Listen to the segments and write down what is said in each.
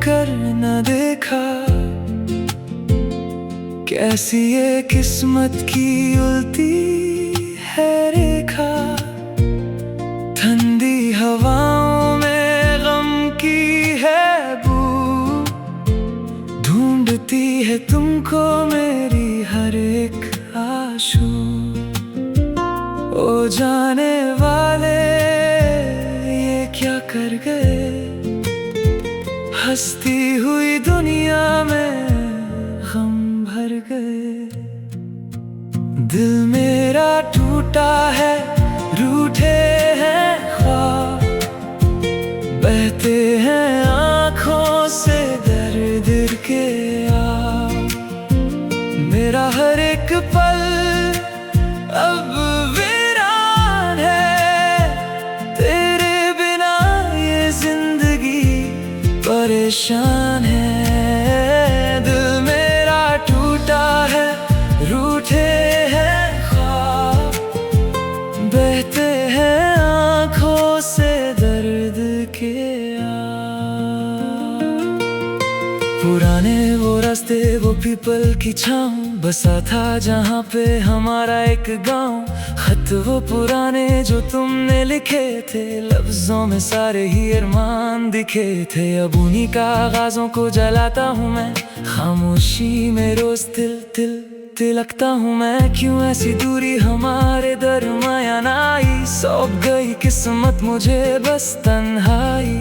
कर न देखा। कैसी ये किस्मत की उल्टी है रेखा। ठंडी हवाओं में गम की है बू, ढूंढती है तुमको मेरी हर एक आशू। ओ जाने वाले ये क्या कर गए, हंसती हुई दुनिया में गम भर गए। दिल मेरा टूटा है, रूठे हैं ख्वाब, बहते हैं आँखों से दर्द के आग। मेरा हर एक पल अब वीरान है, तेरे बिना ये जिंदगी परेशान है। दिल मेरा टूटा है, रूठे हैं ख्वाब, बहते हैं आँखों से दर्द के आग। पुराने वो रास्ते, वो पीपल की छाँव, बसा था जहाँ पे हमारा एक गांव। खत वो पुराने जो तुमने लिखे थे, लफ्जों में सारे ही अरमान दिखे थे। अब उन्हीं कागजों को जलाता हूँ मैं, खामोशी में रोज तिल तिल तिलकता हूँ मैं। क्यों ऐसी दूरी हमारे दरमियान आई, सौंप गई किस्मत मुझे बस तन्हाई।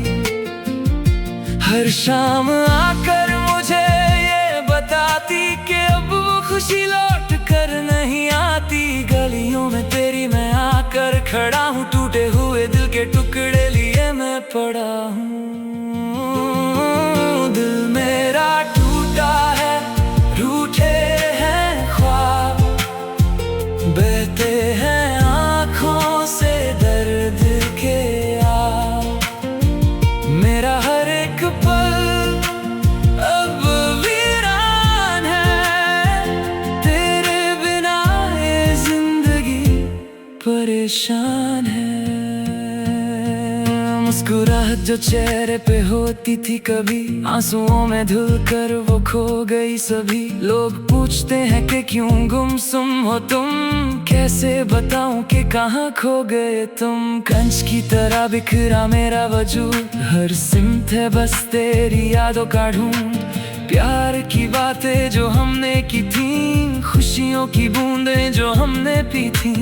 हर शाम आकर मुझे ये बताती कि अब वो खुशी लौट कर नहीं आती। गलियों में तेरी मैं आकर खड़ा हूँ, टूटे हुए दिल के टुकड़े लिए मैं पड़ा हूँ। दिल मेरा टूटा है, रूठे हैं ख्वाब, बहते हैं आँखों से दर्द के आग। मेरा हर एक पल अब वीरान है, तेरे बिना ये जिंदगी परेशान है। मुस्कुराहट जो चेहरे पे होती थी कभी, आंसुओं में धुल कर वो खो गई सभी। लोग पूछते हैं कि क्यों गुमसुम हो तुम, कैसे बताऊं कि कहाँ खो गए तुम। कंच की तरह बिखरा मेरा वजूद, हर सिमत है बस तेरी यादों का ढूंढ। प्यार की बातें जो हमने की थी, खुशियों की बूंदें जो हमने पी थी,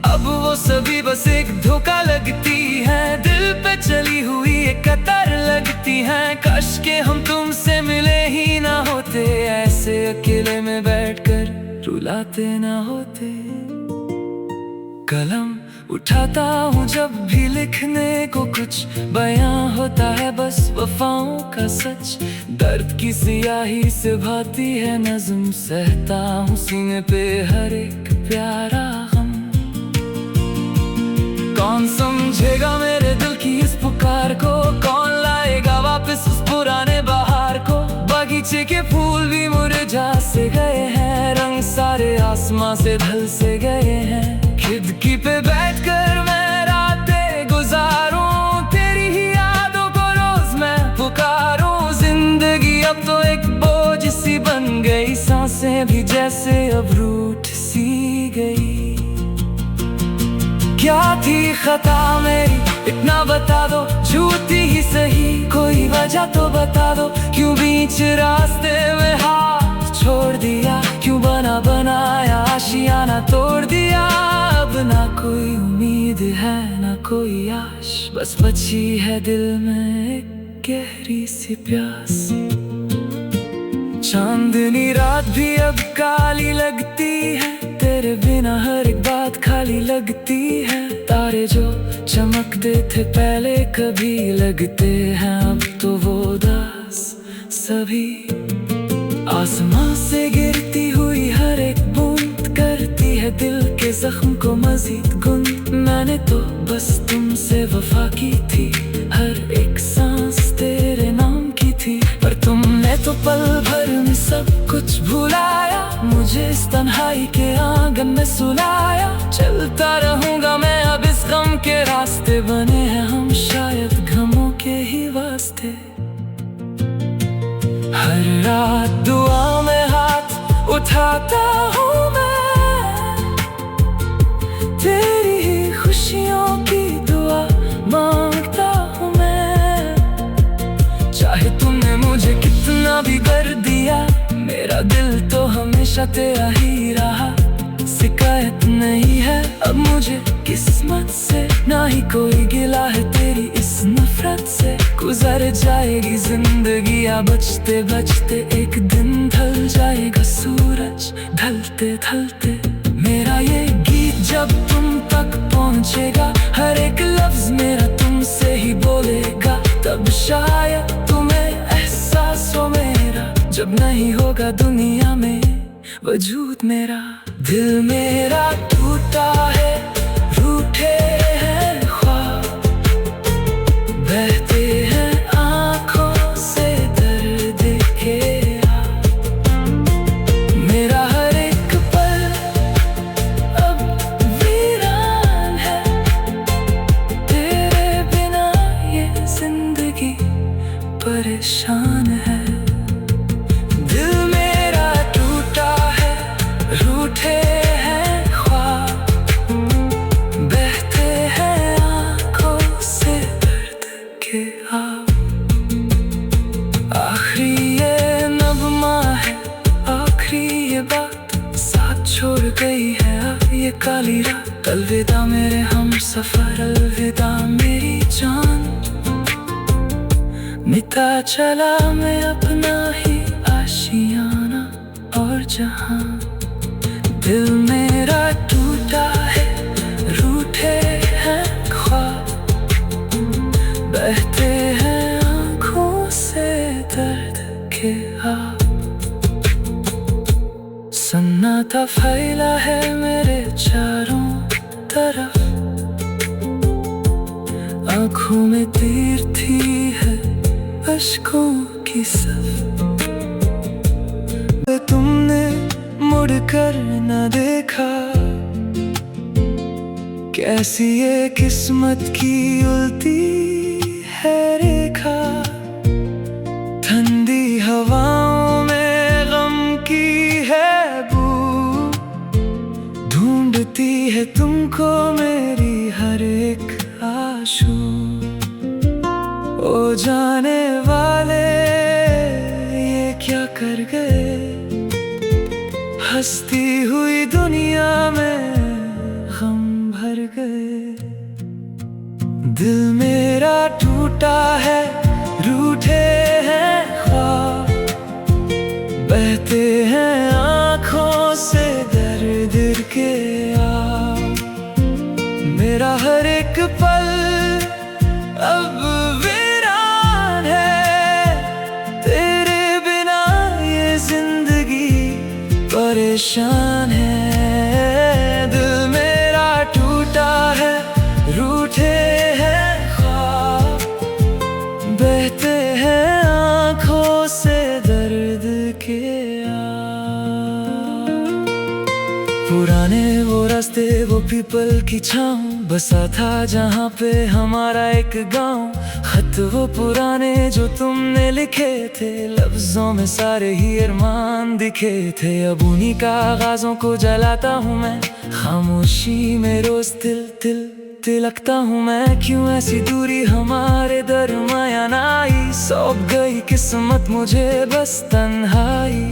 अब वो सभी बस एक धोखा लगती है। दिल पे चली हुई एक कतार लगती है। काश के हम तुमसे मिले ही ना होते, ऐसे अकेले में बैठकर रुलाते ना होते। कलम उठाता हूँ जब भी लिखने को कुछ बयां होता है बस वफाओं का सच। दर्द की सियाही से भाती है नज़्म, सहता हूँ सीने पे हर एक प्यारा गम। कौन समझेगा मेरे दिल की इस पुकार को, कौन लाएगा वापस उस पुराने बहार को। बगीचे के फूल भी मुरझा से गए हैं, रंग सारे आसमां से ढल से गए हैं। खिड़की पे बैठकर मैं रातें गुजारूं, तेरी ही यादों को रोज मैं पुकारूं। जिंदगी अब तो एक बोझ सी बन गई, सांसें भी जैसे अब रूठ सी गई। क्या थी खता मेरी इतना बता दो, झूठी ही सही कोई वजह तो बता दो। क्यों बीच रास्ते में हाथ छोड़ दिया, क्यों बना बनाया आशियाना तोड़ दिया। अब ना कोई उम्मीद है ना कोई आश, बस बची है दिल में एक गहरी सी प्यास। चांदनी रात भी अब काली लगती है, तेरे बिना हर एक बात खाली लगती है। तारे जो चमकते थे पहले कभी लगते हैं अब तो वो दास सभी। आसमां से गिरती हुई हर एक बूंद करती है दिल के जख्म को मजीद गुंद। मैंने तो बस तुमसे वफा की थी, हर एक सांस तेरे नाम की थी। पर तुमने तो पल भर में सब कुछ भुलाया, मुझे इस तन्हाई के आंगन में सुलाया। चलता रहूंगा मैं अब इस गम के रास्ते, बने हैं हम शायद गमों के ही वास्ते। हर रात दुआ में हाथ उठाता हूँ मैं, तेरी ही खुशियों की दुआ मांगता हूँ मैं। चाहे तुमने मुझे कितना भी कर दिया, मेरा दिल तो हमेशा तेरा ही रहा। शिकायत नहीं है अब मुझे किस्मत से, ना ही कोई गिला है तेरी इस नफरत से। गुजर जाएगी जिंदगी या बचते बचते एक दिन ढल जाएगा सूरज ढलते ढलते। मेरा ये गीत जब तुम तक पहुंचेगा, हर एक लफ्ज मेरा तुमसे ही बोलेगा। तब शायद तुम्हें एहसास हो मेरा, जब नहीं होगा दुनिया में वजूद मेरा। दिल मेरा टूटा है, रूठे हैं ख्वाब, बहते हैं आँखों से दर्द के आग। मेरा हर एक पल अब वीरान है, तेरे बिना ये जिंदगी परेशान है। दिल मेरा टूटा है, रूठे हैं ख्वाब, बहते हैं आँखों से दर्द के आग। आखिरी ये नगमा है, आखिरी ये बात साथ छोड़ गई है अब ये काली रात। अलविदा मेरे हम सफर, अलविदा मेरी जान, मिटा चला मैं अपना ही आशियाना और जहां। दिल मेरा टूटा है, रूठे हैं ख्वाब, बहते हैं आँखों से दर्द के आग। सन्नाटा फैला है मेरे चारों तरफ, आँखों में तीर थी है अश्कों की सफ। तुमने मुड़ कर न देखा, कैसी ये किस्मत की उल्टी है रेखा। ठंडी हवाओं में गम की है बू, ढूंढती है तुमको मेरी हर एक आशू। ओ जाने वाले ये क्या कर गए, हंसती हुई दुनिया में गम भर गए। दिल मेरा टूटा है, रूठे हैं ख्वाब, बहते हैं आँखों से दर्द के आग। मेरा हर एक पल अब वीरान है, तेरे बिना ये जिंदगी परेशान है। दिल मेरा टूटा है, रूठे हैं ख्वाब, बहते हैं आँखों से दर्द के आग। पुराने वो रास्ते, वो पीपल की छाँव, बसा था जहाँ पे हमारा एक गांव। खत वो पुराने जो तुमने लिखे थे, लफ्जों में सारे ही अरमान दिखे थे। अब उन्हीं कागजों को जलाता हूँ मैं, खामोशी में रोज तिल तिल तिलकता हूँ मैं। क्यों ऐसी दूरी हमारे दरमियान आई, सौंप गई किस्मत मुझे बस तन्हाई।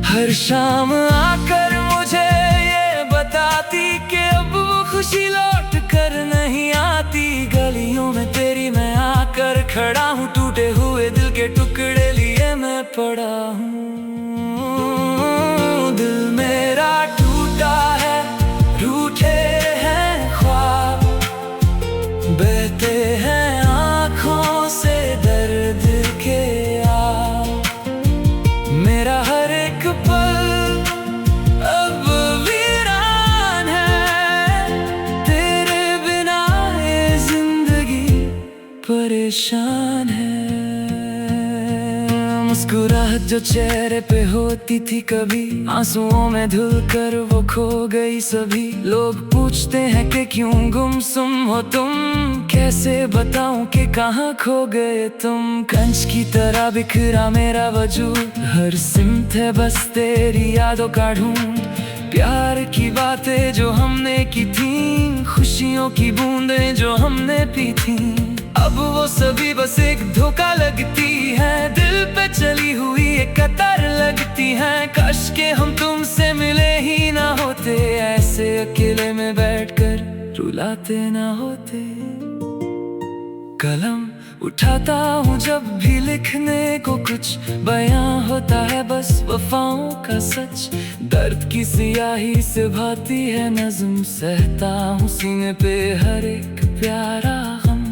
हर शाम आकर मुझे ये बताती कि अब खुशी लौट कर नहीं आती। गलियों में तेरी मैं आकर खड़ा हूँ, टूटे हुए दिल के टुकड़े लिए मैं पड़ा हूँ। दिल मेरा टूटा है, रूठे हैं ख्वाब, बहते हैं आँखों से दर्द के आग। मेरा हर एक पल अब वीरान है, तेरे बिना ये जिंदगी परेशान है। मुस्कुराहट जो चेहरे पे होती थी कभी, आंसुओं में धुल कर वो खो गई सभी। लोग पूछते हैं कि क्यों गुमसुम हो तुम, कैसे बताऊं कि कहाँ खो गए तुम। कंच की तरह बिखरा मेरा वजूद, हर सिमत है बस तेरी यादों का ढूंढ। प्यार की बातें जो हमने की थी, खुशियों की बूंदें जो हमने पी थी, अब वो सभी बस एक धोखा लगती है। दिल पे चली हुई एक कतार लगती है। काश के हम तुमसे मिले ही ना होते, ऐसे अकेले में बैठकर रुलाते ना होते। कलम उठाता हूँ जब भी लिखने को कुछ बयां होता है बस वफाओं का सच। दर्द की सियाही से भाती है नज़्म, सहता हूँ सीने पे हर एक प्यारा गम।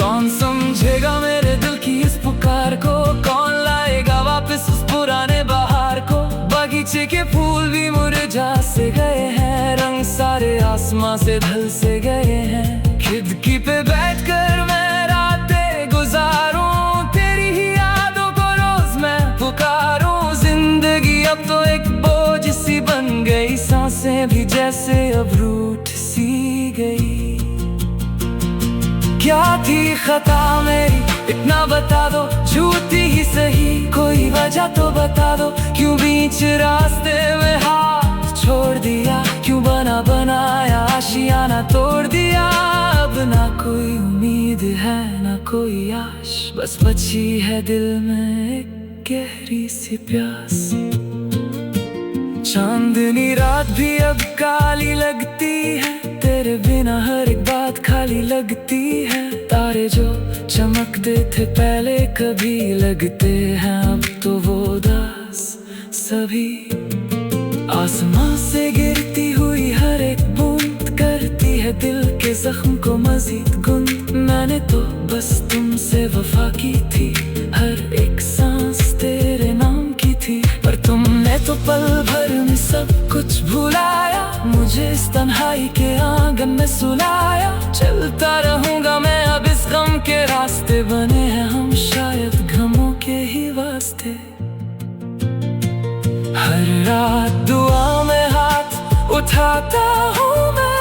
कौन समझेगा मेरे दिल की इस पुकार को, कौन लाएगा वापस उस पुराने बहार को। बगीचे के फूल भी मुरझा से गए हैं, रंग सारे आसमां से ढल से गए हैं। खिड़की पे बैठकर मैं रातें गुजारूं, तेरी ही यादों को रोज मैं पुकारूं। जिंदगी अब तो एक बोझ सी बन गई, सांसें भी जैसे अब रूठ सी गई। क्या थी खता मेरी इतना बता दो, झूठी ही सही कोई वजह तो बता दो। क्यों बीच रास्ते में हाथ छोड़ दिया, क्यों बना बनाया आशियाना तोड़ दिया। अब ना कोई उम्मीद है ना कोई आश, बस बची है दिल में एक गहरी सी प्यास। चांदनी रात भी अब काली लगती है, तेरे बिना हर एक बात खाली लगती है। तारे जो चमकते थे पहले कभी लगते हैं अब तो वो उदास सभी। आसमां से गिरती हुई हर एक बूंद करती है दिल के जख्म को मजीद गुंद। मैंने तो बस तुमसे वफा की थी, हर एक सांस तेरे नाम की थी। पर तुमने तो पल भर में सब कुछ भुलाया, मुझे इस तन्हाई के आंगन में सुलाया। चलता रहूंगा मैं अब इस गम के रास्ते, बने हैं हम शायद गमों के ही वास्ते। हर रात दुआ में हाथ उठाता हूँ मैं,